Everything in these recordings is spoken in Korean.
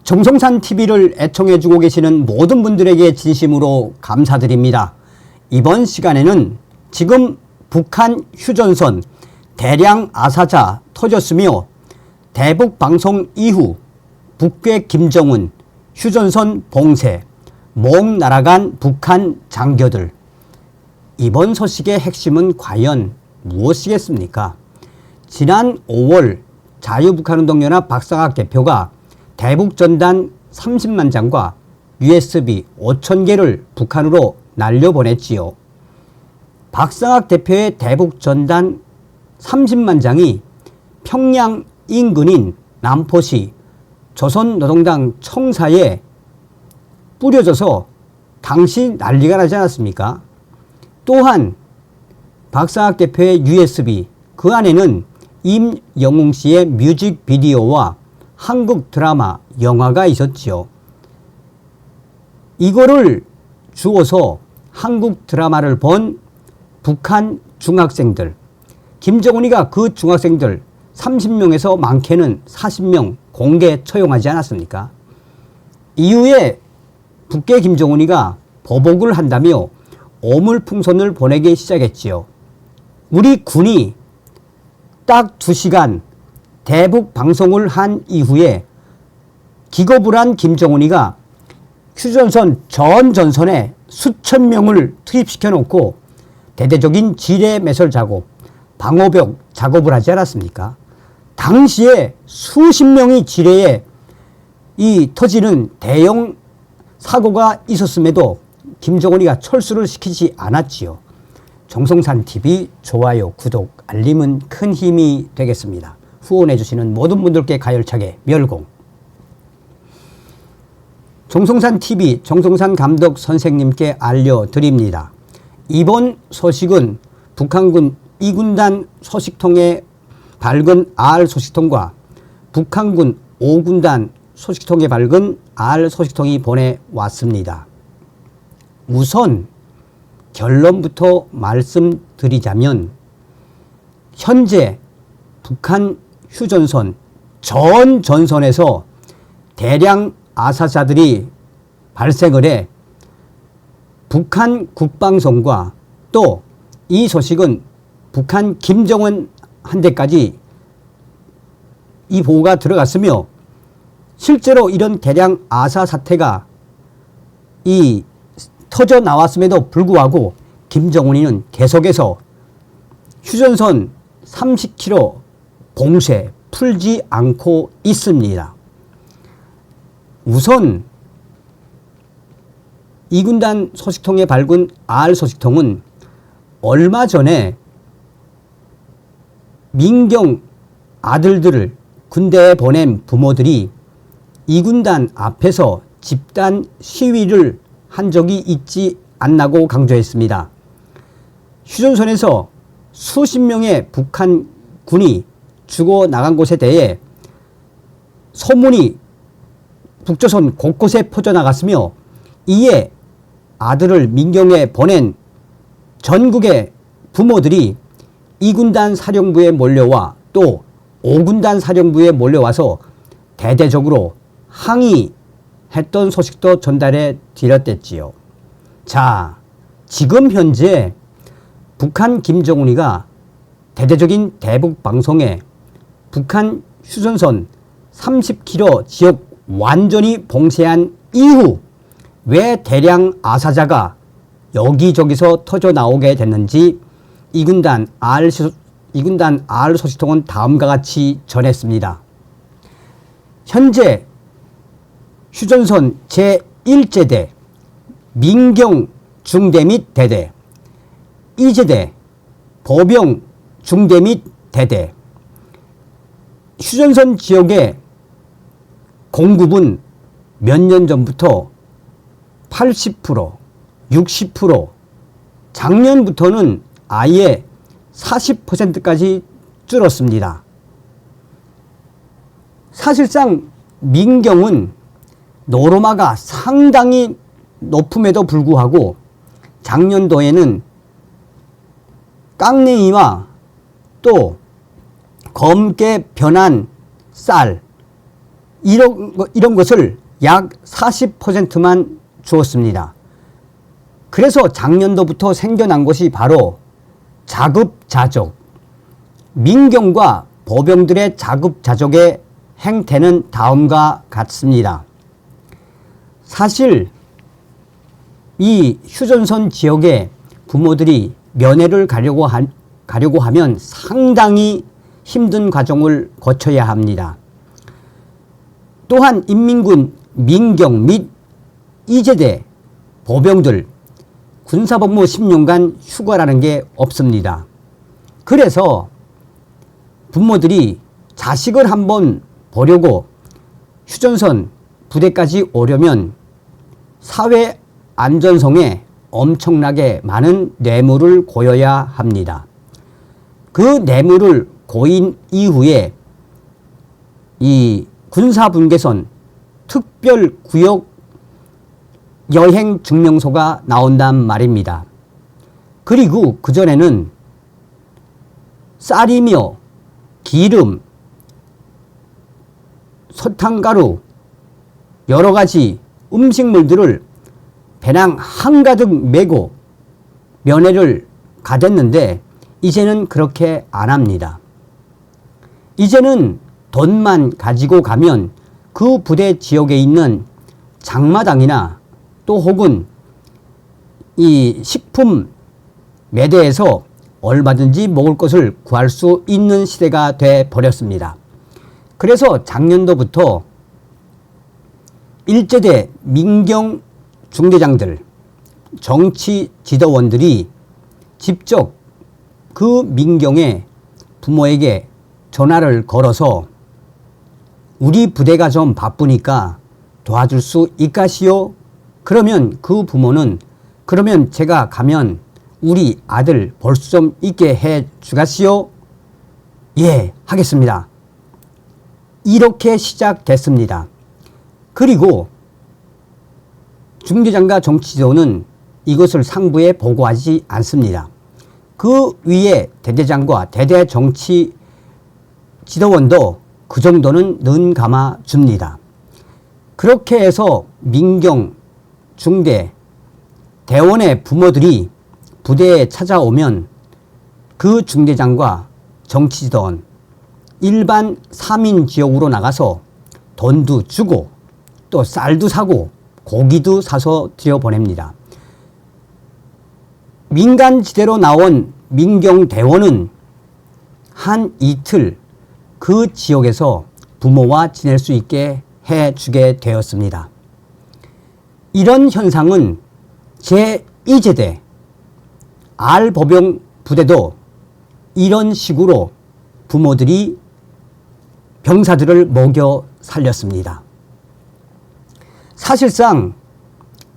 정성산 TV를 애청해주고 계시는 모든 분들에게 진심으로 감사드립니다. 이번 시간에는 지금 북한 휴전선 대량 아사자 터졌으며 대북 방송 이후 북괴 김정은 휴전선 봉쇄 몽 날아간 북한 장교들, 이번 소식의 핵심은 과연 무엇이겠습니까? 지난 5월 자유북한운동연합 박상학 대표가 대북전단 30만 장과 USB 5,000개를 북한으로 날려보냈지요. 박상학 대표의 대북전단 30만 장이 평양 인근인 남포시 조선노동당 청사에 뿌려져서 당시 난리가 나지 않았습니까? 또한 박상학 대표의 USB, 그 안에는 임영웅 씨의 뮤직비디오와 한국 드라마, 영화가 있었지요. 이거를 주워서 한국 드라마를 본 북한 중학생들, 김정은이가 그 중학생들 30명에서 많게는 40명 공개 처형하지 않았습니까? 이후에 북괴 김정은이가 보복을 한다며 오물풍선을 보내기 시작했지요. 우리 군이 딱 2시간 대북 방송을 한 이후에 기겁을 한 김정은이가 휴전선 전 전선에 수천 명을 투입시켜 놓고 대대적인 지뢰 매설 작업, 방호벽 작업을 하지 않았습니까? 당시에 수십 명이 지뢰에 터지는 대형 사고가 있었음에도 김정은이가 철수를 시키지 않았지요. 정성산TV 좋아요, 구독, 알림은 큰 힘이 되겠습니다. 후원해 주시는 모든 분들께 가열차게 멸공. 정성산TV 정성산 감독 선생님께 알려드립니다. 이번 소식은 북한군 2군단 소식통에 밝은 R 소식통과 북한군 5군단 소식통에 밝은 R 소식통이 보내왔습니다. 우선 결론부터 말씀드리자면 현재 북한 휴전선 전 전선에서 대량 아사자들이 발생을 해 북한 국방성과 또 이 소식은 북한 김정은 한대까지 이 보고가 들어갔으며 실제로 이런 대량 아사 사태가 터져 나왔음에도 불구하고 김정은이는 계속해서 휴전선 30km 봉쇄 풀지 않고 있습니다. 우선 2군단 소식통에 밝은 R 소식통은 얼마 전에 민경 아들들을 군대에 보낸 부모들이 2군단 앞에서 집단 시위를 한 적이 있지 않나고 강조했습니다. 휴전선에서 수십 명의 북한 군이 죽어나간 곳에 대해 소문이 북조선 곳곳에 퍼져나갔으며 이에 아들을 민경에 보낸 전국의 부모들이 2군단 사령부에 몰려와 또 5군단 사령부에 몰려와서 대대적으로 항의했던 소식도 전달해 드렸댔지요. 자, 지금 현재 북한 김정은이가 대대적인 대북 방송에 북한 휴전선 30km 지역 완전히 봉쇄한 이후 왜 대량 아사자가 여기저기서 터져 나오게 됐는지 2군단 R 소식통은 다음과 같이 전했습니다. 현재 휴전선 제1제대 민경 중대 및 대대, 2제대 보병 중대 및 대대, 휴전선 지역의 공급은 몇 년 전부터 80%, 60%, 작년부터는 아예 40%까지 줄었습니다. 사실상 민경은 노르마가 상당히 높음에도 불구하고 작년도에는 깡냉이와 또 검게 변한 쌀, 이런 것을 약 40%만 주었습니다. 그래서 작년도부터 생겨난 것이 바로 자급자족. 민경과 보병들의 자급자족의 행태는 다음과 같습니다. 사실 이 휴전선 지역의 부모들이 면회를 가려고 하면 상당히 힘든 과정을 거쳐야 합니다. 또한 인민군 민경 및 이제대 보병들 군사복무 10년간 휴가라는 게 없습니다. 그래서 부모들이 자식을 한번 보려고 휴전선 부대까지 오려면 사회 안전성에 엄청나게 많은 뇌물을 고여야 합니다. 그 뇌물을 고인 이후에 이 군사분계선 특별구역 여행 증명서가 나온단 말입니다. 그리고 그전에는 쌀이며 기름, 설탕가루, 여러 가지 음식물들을 배낭 한가득 메고 면회를 가댔는데 이제는 그렇게 안 합니다. 이제는 돈만 가지고 가면 그 부대 지역에 있는 장마당이나 또 혹은 이 식품 매대에서 얼마든지 먹을 것을 구할 수 있는 시대가 돼 버렸습니다. 그래서 작년도부터 일제대 민경 중대장들, 정치 지도원들이 직접 그 민경의 부모에게 전화를 걸어서 우리 부대가 좀 바쁘니까 도와줄 수 있가시오? 그러면 그 부모는 그러면 제가 가면 우리 아들 볼 수 좀 있게 해 주가시오? 예, 하겠습니다. 이렇게 시작됐습니다. 그리고 중대장과 정치지도는 이것을 상부에 보고하지 않습니다. 그 위에 대대장과 대대 정치 지도원도 그 정도는 눈 감아 줍니다. 그렇게 해서 민경, 중대, 대원의 부모들이 부대에 찾아오면 그 중대장과 정치지도원, 일반 3인 지역으로 나가서 돈도 주고 또 쌀도 사고 고기도 사서 들여보냅니다. 민간지대로 나온 민경대원은 한 이틀 그 지역에서 부모와 지낼 수 있게 해주게 되었습니다. 이런 현상은 제2제대 R보병 부대도 이런 식으로 부모들이 병사들을 먹여 살렸습니다. 사실상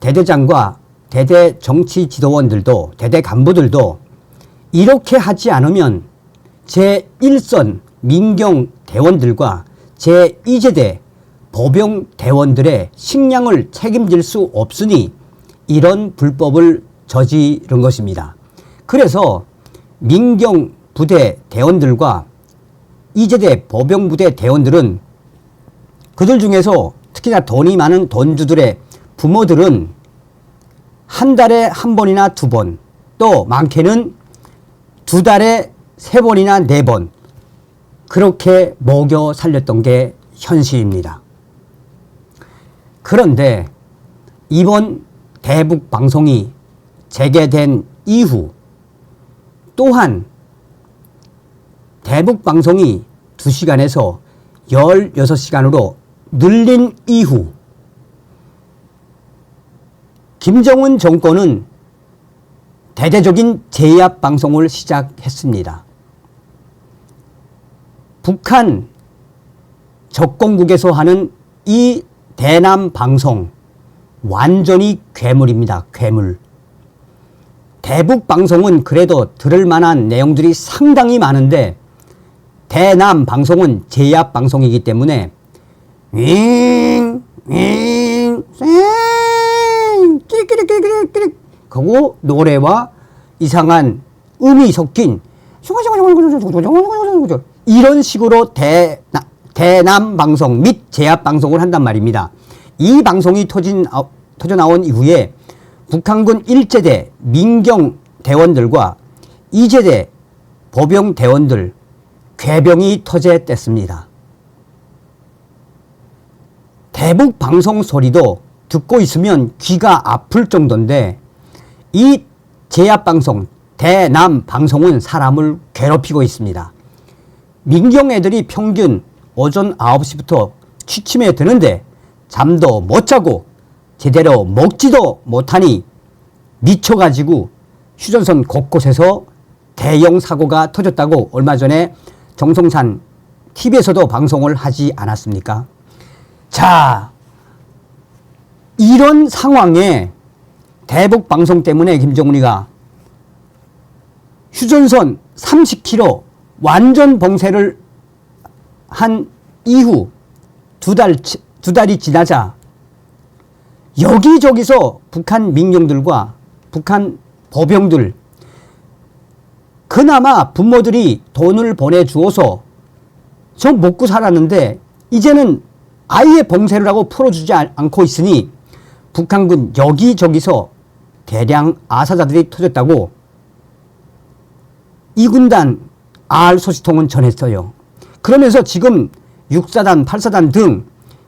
대대장과 대대 정치 지도원들도 대대 간부들도 이렇게 하지 않으면 제1선 민경 대원들과 제2제대 보병 대원들의 식량을 책임질 수 없으니 이런 불법을 저지른 것입니다. 그래서 민경 부대 대원들과 이제대 보병 부대 대원들은 그들 중에서 특히나 돈이 많은 돈주들의 부모들은 한 달에 한 번이나 두 번, 또 많게는 두 달에 세 번이나 네 번 그렇게 먹여 살렸던 게 현실입니다. 그런데 이번 대북 방송이 재개된 이후 또한 대북 방송이 2시간에서 16시간으로 늘린 이후 김정은 정권은 대대적인 제압 방송을 시작했습니다. 북한 적공국에서 하는 이 대남 방송 완전히 괴물입니다. 괴물. 대북 방송은 그래도 들을 만한 내용들이 상당히 많은데 대남 방송은 제압 방송이기 때문에 끼리끼리끼리끼리 그리고 노래와 이상한 음이 섞인 이런 식으로 대남 방송 및 제압 방송을 한단 말입니다. 이 방송이 터져 나온 이후에 북한군 1제대 민경 대원들과 2제대 보병 대원들 궤병이 터제됐습니다. 대북 방송 소리도 듣고 있으면 귀가 아플 정도인데 이 제압 방송, 대남 방송은 사람을 괴롭히고 있습니다. 민경 애들이 평균 오전 9시부터 취침에 드는데 잠도 못 자고 제대로 먹지도 못하니 미쳐가지고 휴전선 곳곳에서 대형 사고가 터졌다고 얼마 전에 정성산 TV에서도 방송을 하지 않았습니까? 자, 이런 상황에 대북 방송 때문에 김정은이가 휴전선 30km 완전 봉쇄를 한 이후 두 달이 지나자 여기저기서 북한 민경들과 북한 보병들 그나마 부모들이 돈을 보내주어서 좀 먹고 살았는데 이제는 아예 봉쇄를 하고 풀어주지 않고 있으니 북한군 여기저기서 대량 아사자들이 터졌다고 2군단 R 소식통은 전했어요. 그러면서 지금 6사단, 8사단 등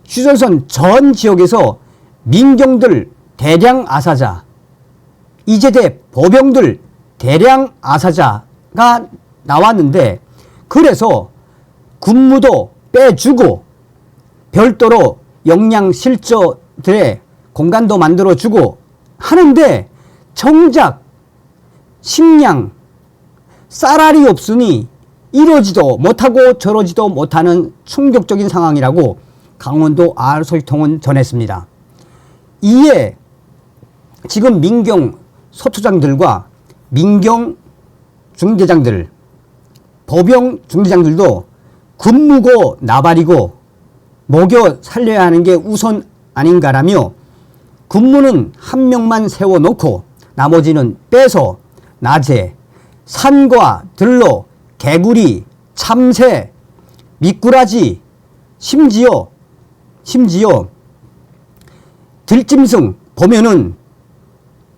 휴전선 전 지역에서 민경들 대량 아사자, 이제대 보병들 대량 아사자가 나왔는데 그래서 군무도 빼주고 별도로 영양실조들의 공간도 만들어주고 하는데 정작 식량, 쌀알이 없으니 이러지도 못하고 저러지도 못하는 충격적인 상황이라고 강원도 R 소식통은 전했습니다. 이에 지금 민경 소투장들과 민경 중대장들, 보병 중대장들도 군무고 나발이고 먹여 살려야 하는 게 우선 아닌가라며 군무는 한 명만 세워놓고 나머지는 빼서 낮에 산과 들로 개구리, 참새, 미꾸라지, 심지어 들짐승 보면은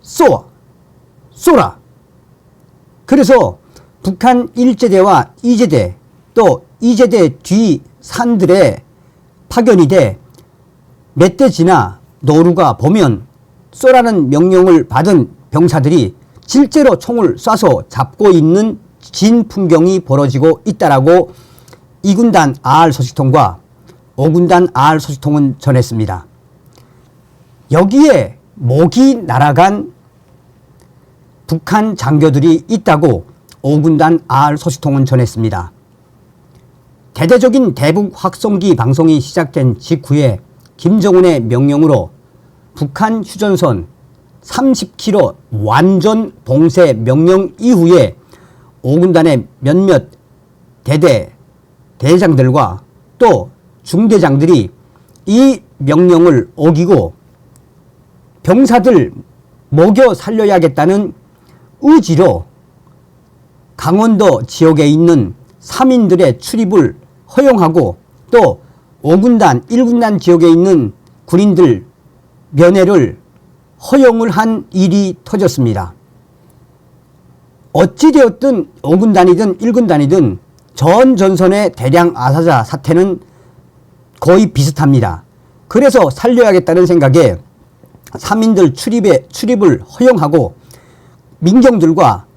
쏘라. 그래서 북한 1제대와 2제대 또 2제대 뒤 산들에 파견이 돼 멧돼지나 노루가 보면 쏘라는 명령을 받은 병사들이 실제로 총을 쏴서 잡고 있는 진 풍경이 벌어지고 있다라고 2군단 R 소식통과 5군단 R 소식통은 전했습니다. 여기에 목이 날아간 북한 장교들이 있다고 5군단 R 소식통은 전했습니다. 대대적인 대북 확성기 방송이 시작된 직후에 김정은의 명령으로 북한 휴전선 30km 완전 봉쇄 명령 이후에 5군단의 몇몇 대장들과 또 중대장들이 이 명령을 어기고 병사들 먹여 살려야겠다는 의지로 강원도 지역에 있는 사민들의 출입을 허용하고 또 5군단, 1군단 지역에 있는 군인들 면회를 허용을 한 일이 터졌습니다. 어찌되었든 5군단이든 1군단이든 전 전선의 대량 아사자 사태는 거의 비슷합니다. 그래서 살려야겠다는 생각에 사민들 출입을 허용하고 민경들과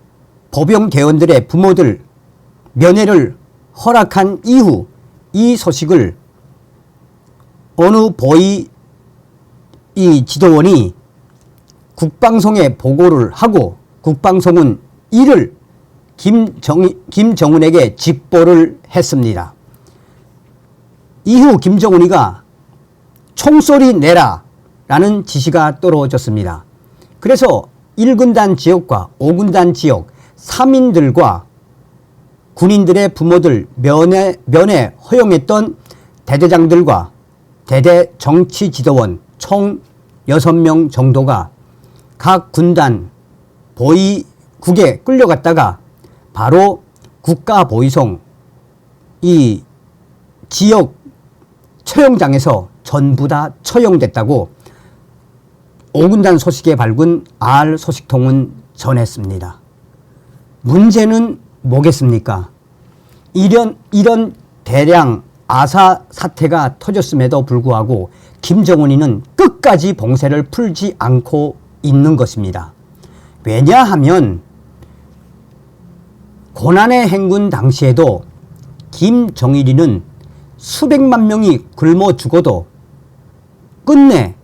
보병 대원들의 부모들 면회를 허락한 이후 이 소식을 어느 보위 이 지도원이 국방성에 보고를 하고 국방성은 이를 김정은에게 직보를 했습니다. 이후 김정은이가 총소리 내라 라는 지시가 떨어졌습니다. 그래서 1군단 지역과 5군단 지역 사민들과 군인들의 부모들 면회 허용했던 대대장들과 대대 정치 지도원 총 6명 정도가 각 군단 보위국에 끌려갔다가 바로 국가보위성 이 지역 처형장에서 전부 다 처형됐다고 5군단 소식에 밝은 R 소식통은 전했습니다. 문제는 뭐겠습니까? 이런 대량 아사 사태가 터졌음에도 불구하고 김정은이는 끝까지 봉쇄를 풀지 않고 있는 것입니다. 왜냐하면 고난의 행군 당시에도 김정일이는 수백만 명이 굶어 죽어도 끝내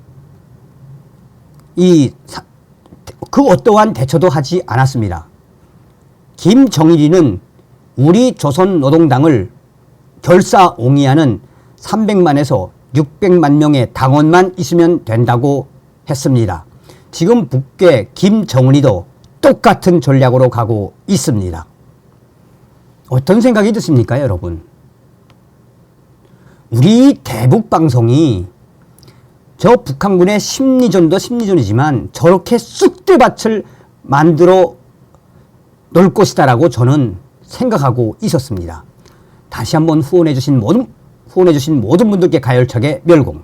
그 어떠한 대처도 하지 않았습니다. 김정일이는 우리 조선노동당을 결사옹이하는 300만에서 600만 명의 당원만 있으면 된다고 했습니다. 지금 북괴 김정은이도 똑같은 전략으로 가고 있습니다. 어떤 생각이 드십니까, 여러분? 우리 대북방송이 저 북한군의 심리전도 심리전이지만 저렇게 쑥대밭을 만들어 놓을 것이다라고 저는 생각하고 있었습니다. 다시 한번 후원해주신 모든 분들께 가열차게 멸공.